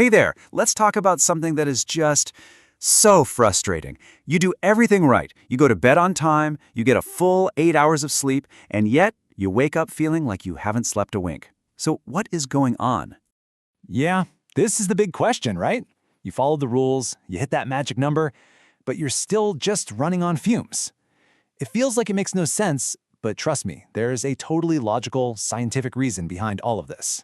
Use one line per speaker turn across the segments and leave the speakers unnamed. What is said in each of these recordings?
Hey there, let's talk about something that is just so frustrating. You do everything right. You go to bed on time, you get a full 8 hours of sleep, and yet you wake up feeling like you haven't slept a wink. So what is going on?
Yeah, this is the big question, right? You follow the rules, you hit that magic number, but you're still just running on fumes. It feels like it makes no sense, but trust me, there's a totally logical, scientific reason behind all of this.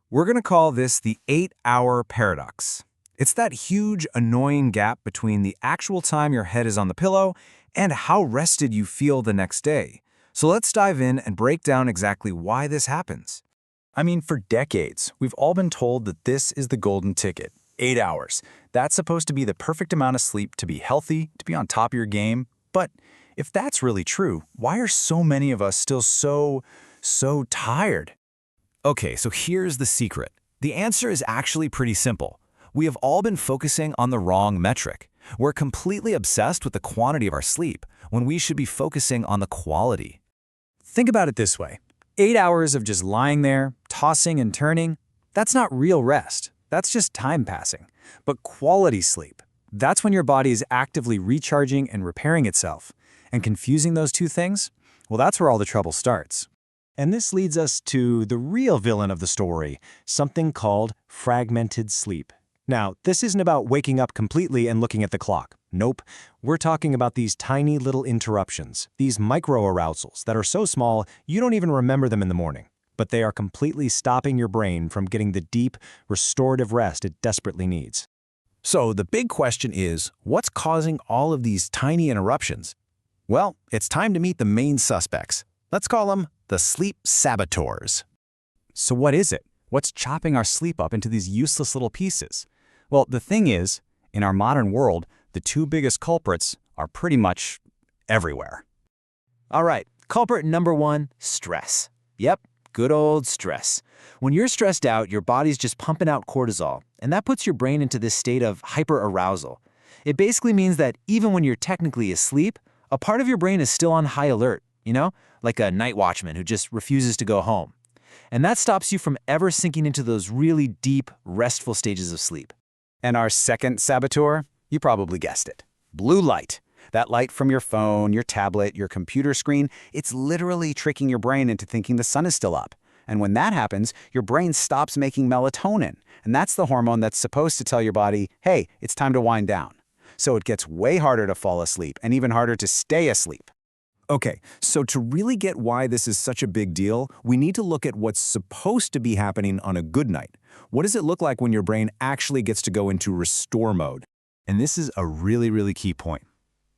We're going to call this the 8-hour paradox. It's that huge, annoying gap between the actual time your head is on the pillow and how rested you feel the next day. So let's dive in and break down exactly why this happens. I mean, for decades, we've all been told that this is the golden ticket. 8 hours. That's supposed to be the perfect amount of sleep to be healthy, to be on top of your game. But if that's really true, why are so many of us still so tired? Okay, so here's the secret. The answer is actually pretty simple. We have all been focusing on the wrong metric. We're completely obsessed with the quantity of our sleep when we should be focusing on the quality.
Think about it this way. 8 hours of just lying there, tossing and turning, that's not real rest. That's just time passing. But quality sleep, that's when your body is actively recharging and repairing itself. And confusing those two things, well, that's where all the trouble starts. And this leads us to the real villain of the story, something called fragmented sleep. Now, this isn't about waking up completely and looking at the clock. Nope. We're talking about these tiny little interruptions, these micro-arousals that are so small you don't even remember them in the morning. But they are completely stopping your brain from getting the deep, restorative rest it desperately needs.
So the big question is, what's causing all of these tiny interruptions? Well, it's time to meet the main suspects. Let's call them the sleep saboteurs.
So what is it? What's chopping our sleep up into these useless little pieces? Well, the thing is, in our modern world, the two biggest culprits are pretty much everywhere.
All right, culprit number one, stress. Yep, good old stress. When you're stressed out, your body's just pumping out cortisol, and that puts your brain into this state of hyperarousal. It basically means that even when you're technically asleep, a part of your brain is still on high alert, like a night watchman who just refuses to go home. And that stops you from ever sinking into those really deep, restful stages of sleep.
And our second saboteur, you probably guessed it, blue light. That light from your phone, your tablet, your computer screen, it's literally tricking your brain into thinking the sun is still up. And when that happens, your brain stops making melatonin. And that's the hormone that's supposed to tell your body, hey, it's time to wind down. So it gets way harder to fall asleep and even harder to stay asleep.
Okay, so to really get why this is such a big deal, we need to look at what's supposed to be happening on a good night. What does it look like when your brain actually gets to go into restore mode? And this is a really key point.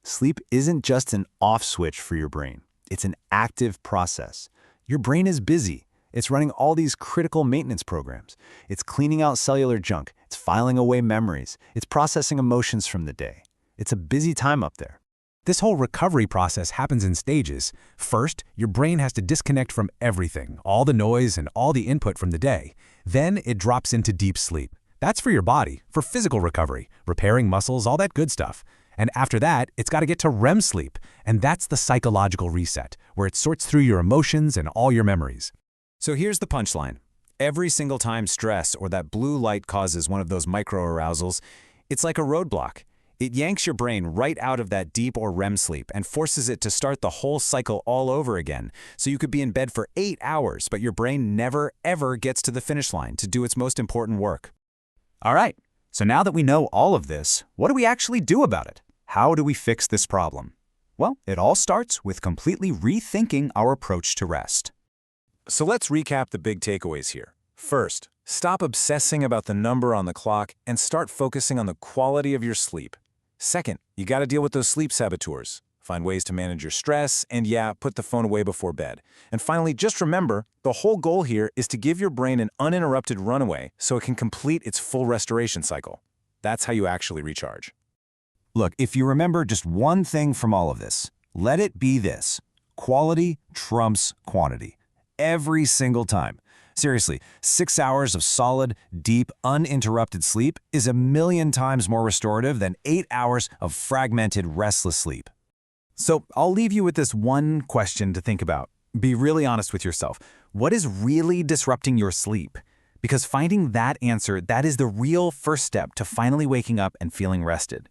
Sleep isn't just an off switch for your brain. It's an active process. Your brain is busy. It's running all these critical maintenance programs. It's cleaning out cellular junk. It's filing away memories. It's processing emotions from the day. It's a busy time up there. This whole recovery process happens in stages. First, your brain has to disconnect from everything, all the noise and all the input from the day. Then it drops into deep sleep. That's for your body, for physical recovery, repairing muscles, all that good stuff. And after that, it's got to get to REM sleep. And that's the psychological reset, where it sorts through your emotions and all your memories. So here's the punchline. Every single time stress or that blue light causes one of those micro-arousals, it's like a roadblock. It yanks your brain right out of that deep or REM sleep and forces it to start the whole cycle all over again. So you could be in bed for 8 hours, but your brain never, ever gets to the finish line to do its most important work.
All right, so now that we know all of this, what do we actually do about it? How do we fix this problem? Well, it all starts with completely rethinking our approach to rest.
So let's recap the big takeaways here. First, stop obsessing about the number on the clock and start focusing on the quality of your sleep. Second, you got to deal with those sleep saboteurs. Find ways to manage your stress, and yeah, put the phone away before bed. And finally, just remember, the whole goal here is to give your brain an uninterrupted runaway so it can complete its full restoration cycle. That's how you actually recharge.
Look, if you remember just one thing from all of this, let it be this: quality trumps quantity. Every single time. Seriously, 6 hours of solid, deep, uninterrupted sleep is 1,000,000 times more restorative than 8 hours of fragmented, restless sleep. So I'll leave you with this one question to think about. Be really honest with yourself. What is really disrupting your sleep? Because finding that answer, that is the real first step to finally waking up and feeling rested.